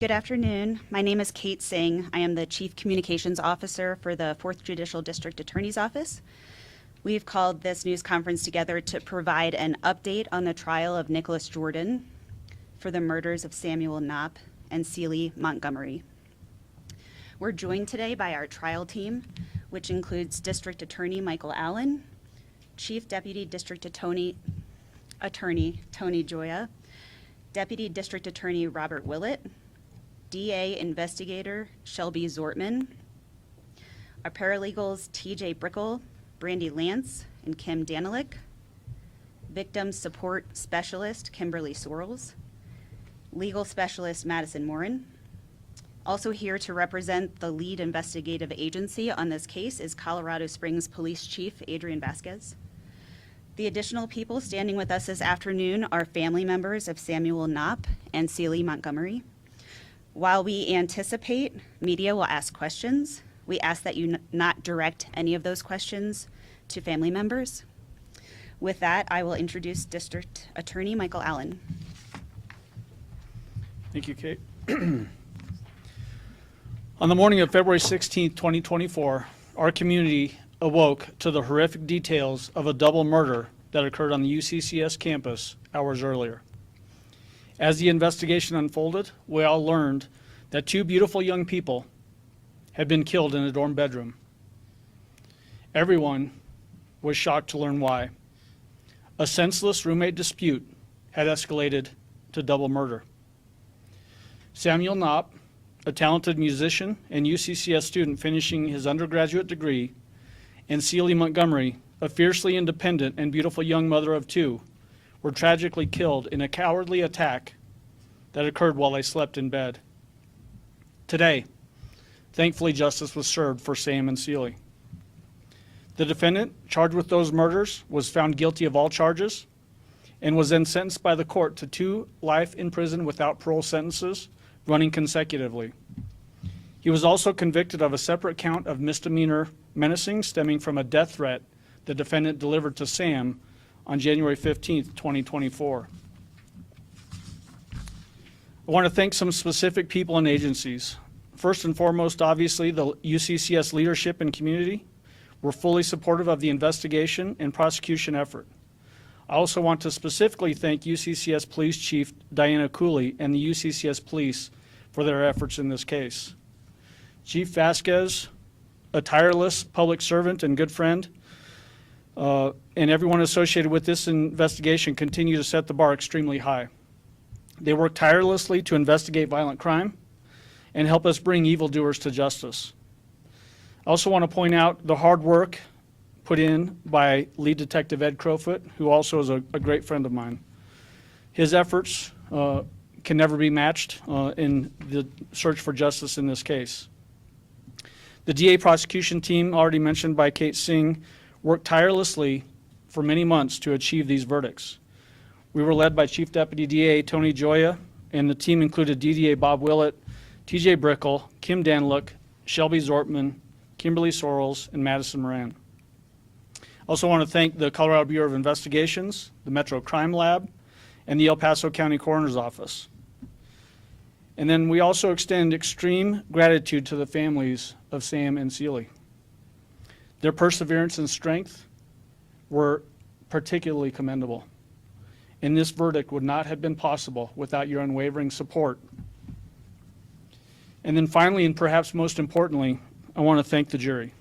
Good afternoon. My name is Kate Singh. I am the Chief Communications Officer for the 4th Judicial District Attorney's Office. We've called this news conference together to provide an update on the trial of Nicholas Jordan for the murders of Samuel Knopp and Celie Montgomery. We're joined today by our trial team, which includes District Attorney Michael Allen, Chief Deputy District Attorney Tony Joya, Deputy District Attorney Robert Willett, DA Investigator Shelby Zortman, our paralegals TJ Brickle, Brandy Lance, and Kim Danilick, Victim Support Specialist Kimberly Sorrells, Legal Specialist Madison Morin. Also here to represent the lead investigative agency on this case is Colorado Springs Police Chief Adrian Vasquez. The additional people standing with us this afternoon are family members of Samuel Knopp and Celie Montgomery. While we anticipate media will ask questions, we ask that you not direct any of those questions to family members. With that, I will introduce District Attorney Michael Allen. Thank you, Kate. On the morning of February 16, 2024, our community awoke to the horrific details of a double murder that occurred on the UCCS campus hours earlier. As the investigation unfolded, we all learned that two beautiful young people had been killed in a dorm bedroom. Everyone was shocked to learn why. A senseless roommate dispute had escalated to double murder. Samuel Knopp, a talented musician and UCCS student finishing his undergraduate degree, and Celie Montgomery, a fiercely independent and beautiful young mother of two, were tragically killed in a cowardly attack that occurred while they slept in bed. Today, thankfully, justice was served for Sam and Celie. The defendant, charged with those murders, was found guilty of all charges and was then sentenced by the court to 2 life in prison without parole sentences running consecutively. He was also convicted of a separate count of misdemeanor menacing stemming from a death threat the defendant delivered to Sam on January 15, 2024. I want to thank some specific people and agencies. First and foremost, obviously, the UCCS leadership and community were fully supportive of the investigation and prosecution effort. I also want to specifically thank UCCS Police Chief Diana Cooley and the UCCS Police for their efforts in this case. Chief Vasquez, a tireless public servant and good friend, and everyone associated with this investigation continue to set the bar extremely high. They work tirelessly to investigate violent crime and help us bring evildoers to justice. I also want to point out the hard work put in by lead detective Ed Crowfoot, who also is a great friend of mine. His efforts can never be matched in the search for justice in this case. The DA prosecution team, already mentioned by Kate Singh, worked tirelessly for many months to achieve these verdicts. We were led by Chief Deputy DA Tony Joya, and the team included DDA Bob Willett, TJ Brickle, Kim Danilick, Shelby Zortman, Kimberly Sorrells, and Madison Moran. I also want to thank the Colorado Bureau of Investigations, the Metro Crime Lab, and the El Paso County Coroner's Office. And then we also extend extreme gratitude to the families of Sam and Celie. Their perseverance and strength were particularly commendable. And this verdict would not have been possible without your unwavering support. And then finally, and perhaps most importantly, I want to thank the jury.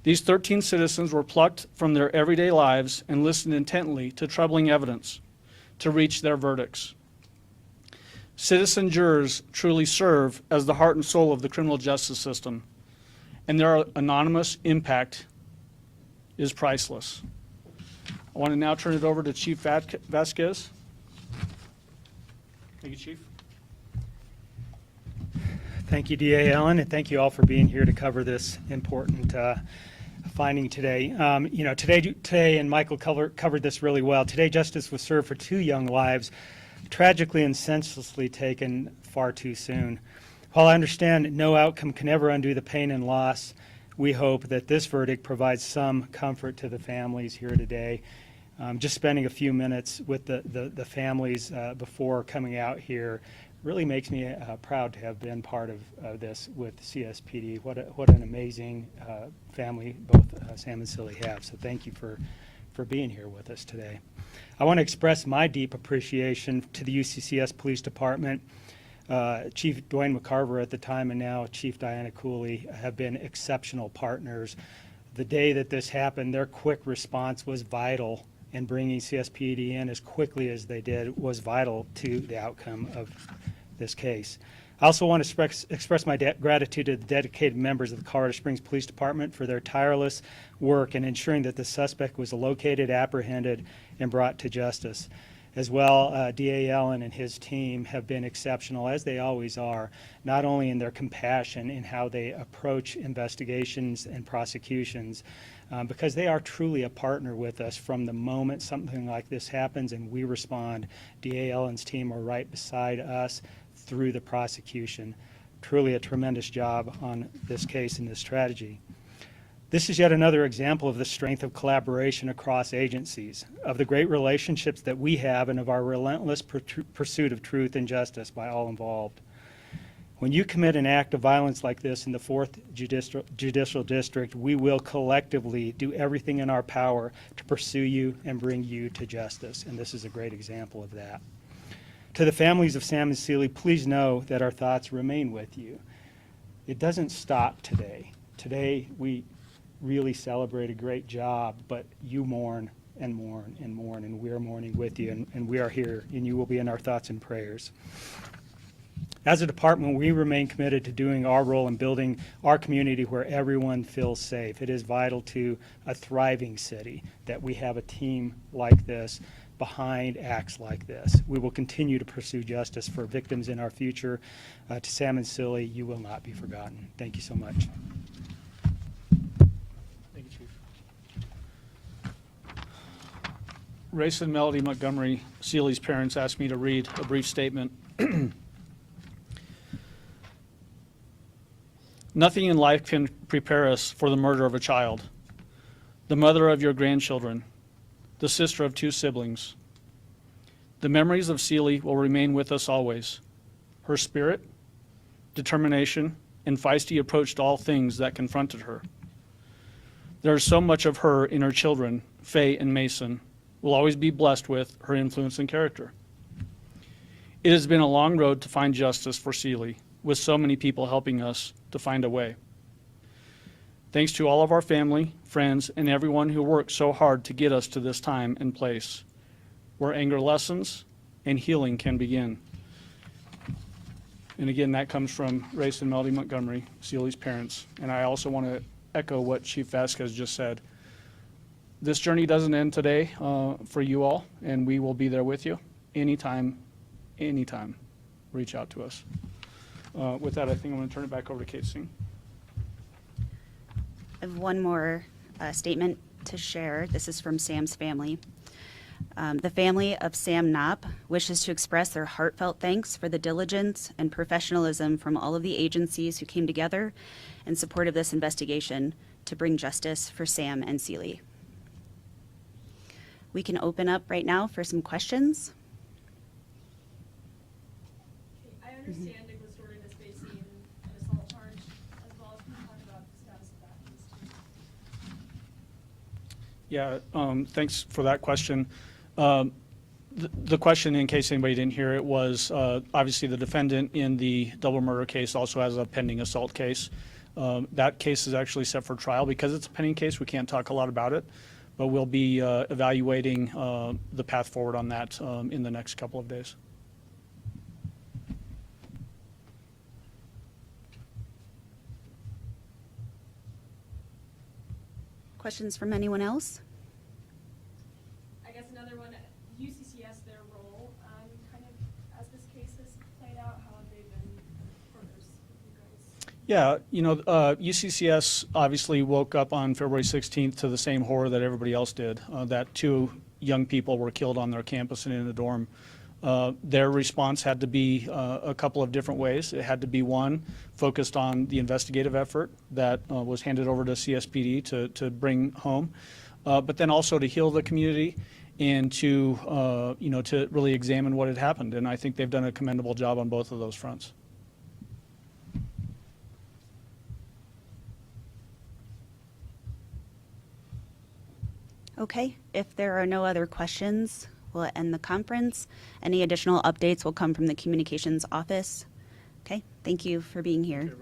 These 13 citizens were plucked from their everyday lives and listened intently to troubling evidence to reach their verdicts. Citizen jurors truly serve as the heart and soul of the criminal justice system, and their anonymous impact is priceless. I want to now turn it over to Chief Vasquez. Thank you, Chief. Thank you, DA Allen, and thank you all for being here to cover this important finding today. Today, and Michael covered this really well. Today, justice was served for 2 young lives, tragically and senselessly taken far too soon. While I understand no outcome can ever undo the pain and loss, we hope that this verdict provides some comfort to the families here today. Just spending a few minutes with the families before coming out here really makes me proud to have been part of this with CSPD. What an amazing family both Sam and Silly have. So thank you for being here with us today. I want to express my deep appreciation to the UCCS Police Department. Chief Dwayne McCarver at the time and now Chief Diana Cooley have been exceptional partners. The day that this happened, their quick response was vital, and bringing CSPD in as quickly as they did was vital to the outcome of this case. I also want to express my gratitude to the dedicated members of the Colorado Springs Police Department for their tireless work in ensuring that the suspect was located, apprehended, and brought to justice. As well, DA Allen and his team have been exceptional, as they always are, not only in their compassion in how they approach investigations and prosecutions, because they are truly a partner with us from the moment something like this happens and we respond. DA Allen's team are right beside us through the prosecution. Truly a tremendous job on this case and this strategy. This is yet another example of the strength of collaboration across agencies, of the great relationships that we have, and of our relentless pursuit of truth and justice by all involved. When you commit an act of violence like this in the 4th Judicial District, we will collectively do everything in our power to pursue you and bring you to justice, and this is a great example of that. To the families of Sam and Seeley, please know that our thoughts remain with you. It doesn't stop today. Today, we really celebrate a great job, but you mourn and mourn and mourn, and we're mourning with you, and we are here, and you will be in our thoughts and prayers. As a department, we remain committed to doing our role in building our community where everyone feels safe. It is vital to a thriving city that we have a team like this behind acts like this. We will continue to pursue justice for victims in our future. To Sam and Silly, you will not be forgotten. Thank you so much. Race and Melody Montgomery, Seeley's parents, asked me to read a brief statement. Nothing in life can prepare us for the murder of a child, the mother of your grandchildren, the sister of 2 siblings. The memories of Seeley will remain with us always. Her spirit, determination, and feisty approach to all things that confronted her. There is so much of her in her children, Faye and Mason. Will always be blessed with her influence and character. It has been a long road to find justice for Seeley, with so many people helping us to find a way. Thanks to all of our family, friends, and everyone who worked so hard to get us to this time and place, where anger lessens and healing can begin. And again, that comes from Race and Melody Montgomery, Seeley's parents. And I also want to echo what Chief Vasquez just said. This journey doesn't end today for you all, and we will be there with you anytime. Reach out to us. With that, I think I'm going to turn it back over to Kate Singh. I have one more statement to share. This is from Sam's family. The family of Sam Knopp wishes to express their heartfelt thanks for the diligence and professionalism from all of the agencies who came together in support of this investigation to bring justice for Sam and Seeley. We can open up right now for some questions. I understand Nicholas Jordan is facing an assault charge as well. Can you talk about the status of that case too? Yeah, thanks for that question. The question, in case anybody didn't hear it, was obviously the defendant in the double murder case also has a pending assault case. That case is actually set for trial. Because it's a pending case, we can't talk a lot about it. But we'll be evaluating the path forward on that in the next couple of days. Questions from anyone else? I guess another one, UCCS, their role, kind of as this case has played out, how have they been partners with you guys? Yeah, UCCS obviously woke up on February 16th to the same horror that everybody else did, that 2 young people were killed on their campus and in a dorm. Their response had to be a couple of different ways. It had to be, one, focused on the investigative effort that was handed over to CSPD to bring home, but then also to heal the community and to, to really examine what had happened. And I think they've done a commendable job on both of those fronts. Okay, if there are no other questions, we'll end the conference. Any additional updates will come from the communications office. Okay, thank you for being here.